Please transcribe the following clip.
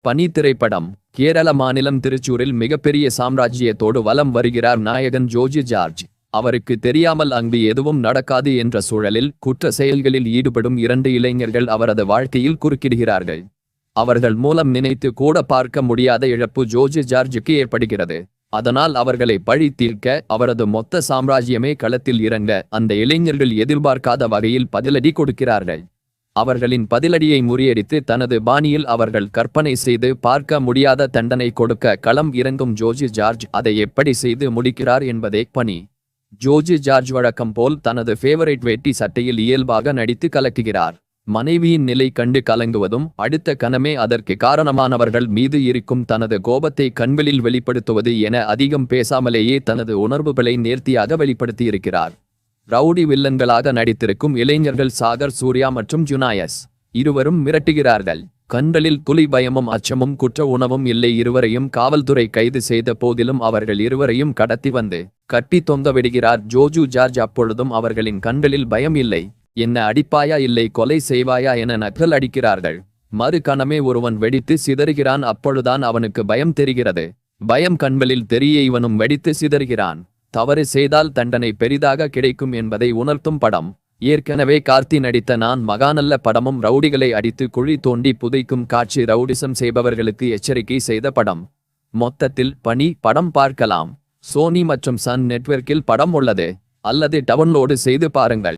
பனி திரைப்படம். கேரள மாநிலம் திருச்சூரில் மிகப்பெரிய சாம்ராஜ்யத்தோடு வலம் வருகிறார் நாயகன் ஜோஜி ஜார்ஜ். அவருக்கு தெரியாமல் அங்கு எதுவும் நடக்காது என்ற சூழலில் குற்ற செயல்களில் ஈடுபடும் 2 இளைஞர்கள் அவரது வாழ்க்கையில் குறுக்கிடுகிறார்கள். அவர்கள் மூலம் நினைத்து கூட பார்க்க முடியாத இழப்பு ஜோஜி ஜார்ஜுக்கு ஏற்படுகிறது. அதனால் அவர்களை பழி தீர்க்க அவரது மொத்த சாம்ராஜ்யமே களத்தில் இறங்க அந்த இளைஞர்கள் எதிர்பார்க்காத வகையில் பதிலடி கொடுக்கிறார்கள். அவர்களின் பதிலடியை முறியடித்து தனது பாணியில் அவர்கள் கற்பனை செய்து பார்க்க முடியாத தண்டனை கொடுக்க களம் இறங்கும் ஜோஜி ஜார்ஜ் அதை எப்படி செய்து முடிக்கிறார் என்பதே பணி. ஜோஜி ஜார்ஜ் வழக்கம் போல் தனது ஃபேவரைட் வேட்டி சட்டையில் இயல்பாக நடித்து கலக்குகிறார். மனைவியின் நிலை கண்டு கலங்குவதும் அடுத்த கணமே அதற்கு காரணமானவர்கள் மீது இருக்கும் தனது கோபத்தை கண்களில் வெளிப்படுத்துவது என அதிகம் பேசாமலேயே தனது உணர்வுகளை நேர்த்தியாக வெளிப்படுத்தியிருக்கிறார். ரவுடி வில்லன்களாக நடித்திருக்கும் இளைஞர்கள் சாகர் சூர்யா மற்றும் ஜுனாயஸ். இருவரும் மிரட்டுகிறார்கள். கண்களில் துளி பயமும் அச்சமும் குற்ற உணவும் இல்லை. இருவரையும் காவல்துறை கைது செய்த போதிலும் அவர்கள் இருவரையும் கடத்தி வந்து கட்டி தொங்க விடுகிறார் ஜோஜு ஜார்ஜ். அப்பொழுதும் அவர்களின் கண்களில் பயம் இல்லை. என்ன அடிப்பாயா இல்லை கொலை செய்வாயா என நக்கல் அடிக்கிறார்கள். மறு கணமே ஒருவன் வெடித்து சிதறுகிறான். அப்பொழுதுதான் அவனுக்கு பயம் தெரிகிறது. பயம் கண்களில் தெரிய இவனும் வெடித்து சிதறுகிறான். தவறு செய்தால் தண்டனை பெரிதாக கிடைக்கும் என்பதை உணர்த்தும் படம். ஏற்கனவே கார்த்தி நடித்த நான் மகாநல்ல படமும் ரவுடிகளை அடித்து குழி தோண்டி புதைக்கும் காட்சி ரவுடிசம் செய்பவர்களுக்கு எச்சரிக்கை செய்த படம். மொத்தத்தில் பனி படம் பார்க்கலாம். சோனி மற்றும் சன் நெட்வொர்க்கில் படம் உள்ளது. அல்லது டவுன்லோடு செய்து பாருங்கள்.